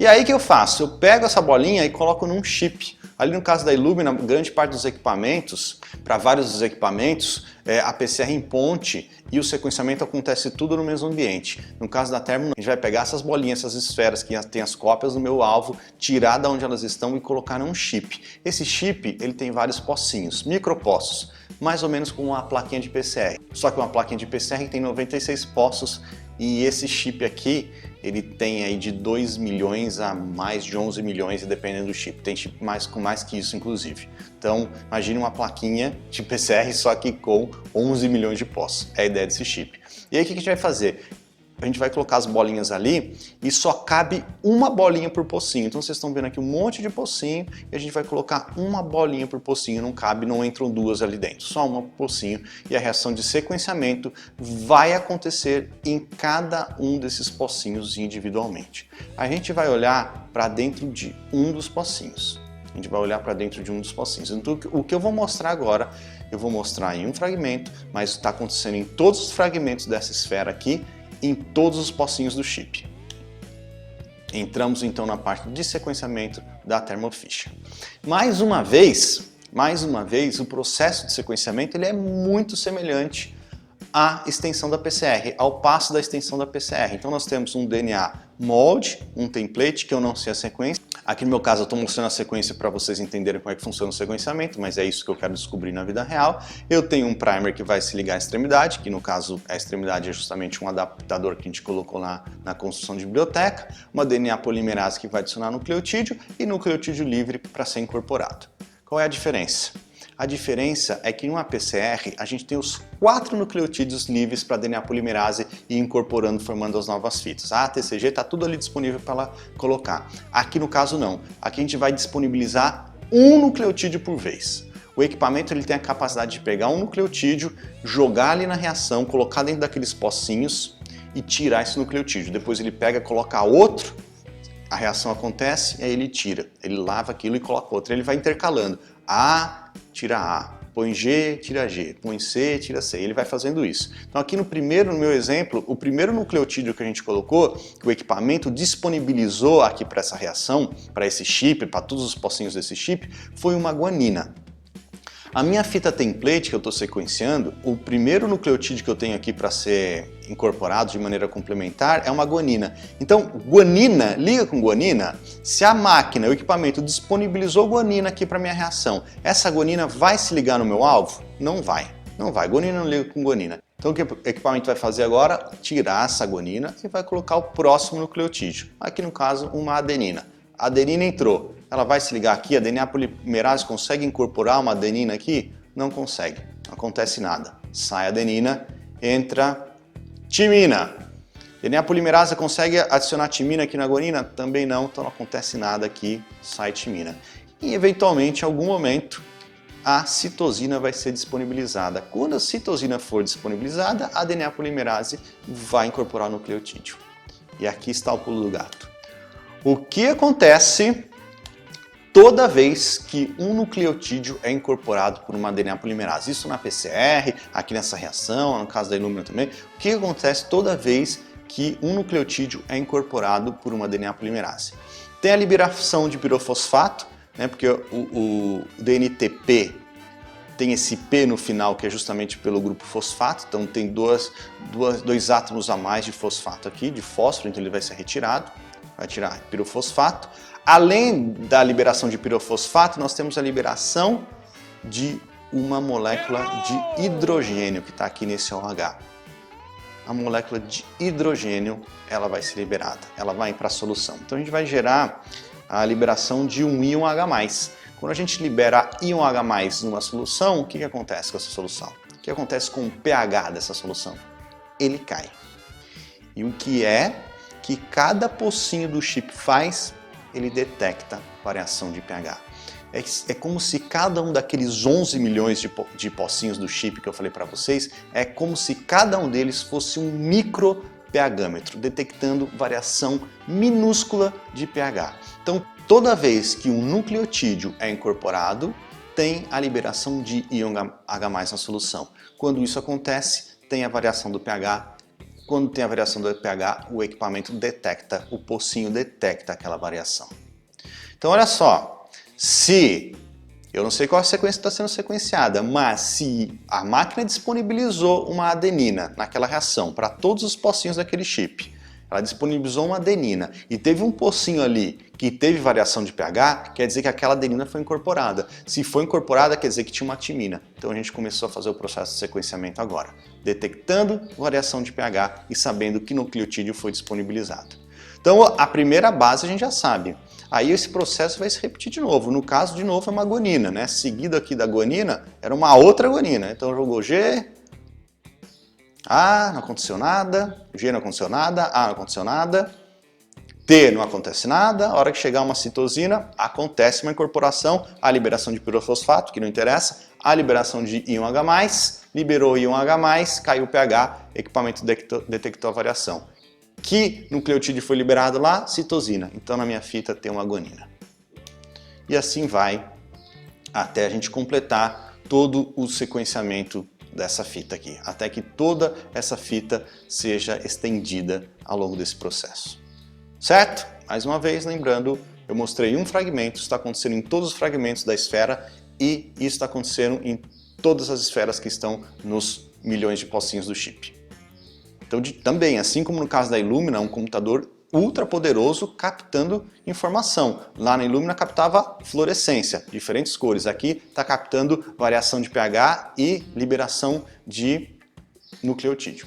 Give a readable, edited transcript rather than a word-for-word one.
E aí o que eu faço? Eu pego essa bolinha e coloco num chip. Ali no caso da Illumina, grande parte dos equipamentos, para vários dos equipamentos, a PCR em ponte e o sequenciamento acontece tudo no mesmo ambiente. No caso da Thermo, a gente vai pegar essas bolinhas, essas esferas que tem as cópias do meu alvo, tirar de onde elas estão e colocar num chip. Esse chip ele tem vários pocinhos, micropoços, mais ou menos como uma plaquinha de PCR. Só que uma plaquinha de PCR tem 96 poços e esse chip aqui, ele tem aí de 2 milhões a mais de 11 milhões, dependendo do chip. Tem chip com mais que isso, inclusive. Então, imagine uma plaquinha de PCR, só que com 11 milhões de poços. É a ideia desse chip. E aí, o que a gente vai fazer? A gente vai colocar as bolinhas ali e só cabe uma bolinha por pocinho. Então vocês estão vendo aqui um monte de pocinho e a gente vai colocar uma bolinha por pocinho, não cabe, não entram duas ali dentro, só uma por pocinho. E a reação de sequenciamento vai acontecer em cada um desses pocinhos individualmente. A gente vai olhar para dentro de um dos pocinhos. A gente vai olhar para dentro de um dos pocinhos. Então o que eu vou mostrar agora, eu vou mostrar em um fragmento, mas está acontecendo em todos os fragmentos dessa esfera aqui, em todos os pocinhos do chip. Entramos então na parte de sequenciamento da Thermo Fisher. Mais uma vez, o processo de sequenciamento ele é muito semelhante à extensão da PCR, ao passo da extensão da PCR. Então nós temos um DNA molde, um template que eu não sei a sequência. Aqui no meu caso eu estou mostrando a sequência para vocês entenderem como é que funciona o sequenciamento, mas é isso que eu quero descobrir na vida real. Eu tenho um primer que vai se ligar à extremidade, que no caso a extremidade é justamente um adaptador que a gente colocou na construção de biblioteca, uma DNA polimerase que vai adicionar nucleotídeo e nucleotídeo livre para ser incorporado. Qual é a diferença? A diferença é que em uma PCR a gente tem os 4 nucleotídeos livres para DNA polimerase e incorporando, formando as novas fitas. A TCG está tudo ali disponível para ela colocar. Aqui no caso não. Aqui a gente vai disponibilizar um nucleotídeo por vez. O equipamento ele tem a capacidade de pegar um nucleotídeo, jogar ali na reação, colocar dentro daqueles pocinhos e tirar esse nucleotídeo. Depois ele pega, coloca outro, a reação acontece e aí ele tira. Ele lava aquilo e coloca outro. Ele vai intercalando. A, tira A, põe G, tira G, põe C, tira C. Ele vai fazendo isso. Então aqui no meu exemplo, o primeiro nucleotídeo que a gente colocou, que o equipamento disponibilizou aqui para essa reação, para esse chip, para todos os pocinhos desse chip, foi uma guanina. A minha fita template que eu estou sequenciando, o primeiro nucleotídeo que eu tenho aqui para ser incorporado de maneira complementar é uma guanina. Então, guanina, liga com guanina, se a máquina, o equipamento disponibilizou guanina aqui para minha reação, essa guanina vai se ligar no meu alvo? Não vai, não vai. Guanina não liga com guanina. Então o que o equipamento vai fazer agora? Tirar essa guanina e vai colocar o próximo nucleotídeo. Aqui no caso, uma adenina. A adenina entrou. Ela vai se ligar aqui, a DNA polimerase consegue incorporar uma adenina aqui? Não consegue, não acontece nada. Sai a adenina, entra timina. DNA polimerase consegue adicionar timina aqui na guanina? Também não, então não acontece nada aqui, sai timina. E eventualmente, em algum momento, a citosina vai ser disponibilizada. Quando a citosina for disponibilizada, a DNA polimerase vai incorporar o nucleotídeo. E aqui está o pulo do gato. O que acontece toda vez que um nucleotídeo é incorporado por uma DNA polimerase? Isso na PCR, aqui nessa reação, no caso da Illumina também. O que acontece toda vez que um nucleotídeo é incorporado por uma DNA polimerase? Tem a liberação de pirofosfato, né, porque o DNTP tem esse P no final, que é justamente pelo grupo fosfato, então tem dois átomos a mais de fosfato aqui, de fósforo, então ele vai ser retirado. Vai tirar pirofosfato. Além da liberação de pirofosfato, nós temos a liberação de uma molécula de hidrogênio que está aqui nesse OH. A molécula de hidrogênio ela vai ser liberada, ela vai para a solução. Então a gente vai gerar a liberação de um íon H+. Quando a gente libera íon H+ numa solução, o que acontece com essa solução? O que acontece com o pH dessa solução? Ele cai. E o que é que cada pocinho do chip faz? Ele detecta variação de pH. É como se cada um daqueles 11 milhões de pocinhos do chip que eu falei para vocês, é como se cada um deles fosse um micro pHmetro, detectando variação minúscula de pH. Então, toda vez que um nucleotídeo é incorporado, tem a liberação de íon H+ na solução. Quando isso acontece, tem a variação do pH quando tem a variação do pH, o equipamento detecta, o pocinho detecta aquela variação. Então olha só, se eu não sei qual a sequência está sendo sequenciada, mas se a máquina disponibilizou uma adenina naquela reação para todos os pocinhos daquele chip, ela disponibilizou uma adenina e teve um pocinho ali que teve variação de pH, quer dizer que aquela adenina foi incorporada. Se foi incorporada, quer dizer que tinha uma timina. Então a gente começou a fazer o processo de sequenciamento agora, detectando variação de pH e sabendo que nucleotídeo foi disponibilizado. Então a primeira base a gente já sabe. Aí esse processo vai se repetir de novo. No caso, de novo, é uma guanina, né? Seguido aqui da guanina, era uma outra guanina. Então jogou G, A, não aconteceu nada, G não aconteceu nada, A não aconteceu nada, T não acontece nada. A hora que chegar uma citosina, acontece uma incorporação, a liberação de pirofosfato, que não interessa, a liberação de íon H+, liberou íon H+, caiu o pH, equipamento detectou a variação. Que nucleotídeo foi liberado lá? Citosina. Então na minha fita tem uma guanina. E assim vai até a gente completar todo o sequenciamento dessa fita aqui, até que toda essa fita seja estendida ao longo desse processo. Certo? Mais uma vez, lembrando, eu mostrei um fragmento, isso está acontecendo em todos os fragmentos da esfera e isso está acontecendo em todas as esferas que estão nos milhões de pocinhos do chip. Então, também, assim como no caso da Illumina, um computador ultra poderoso captando informação. Lá na Illumina captava fluorescência, diferentes cores. Aqui está captando variação de pH e liberação de nucleotídeo.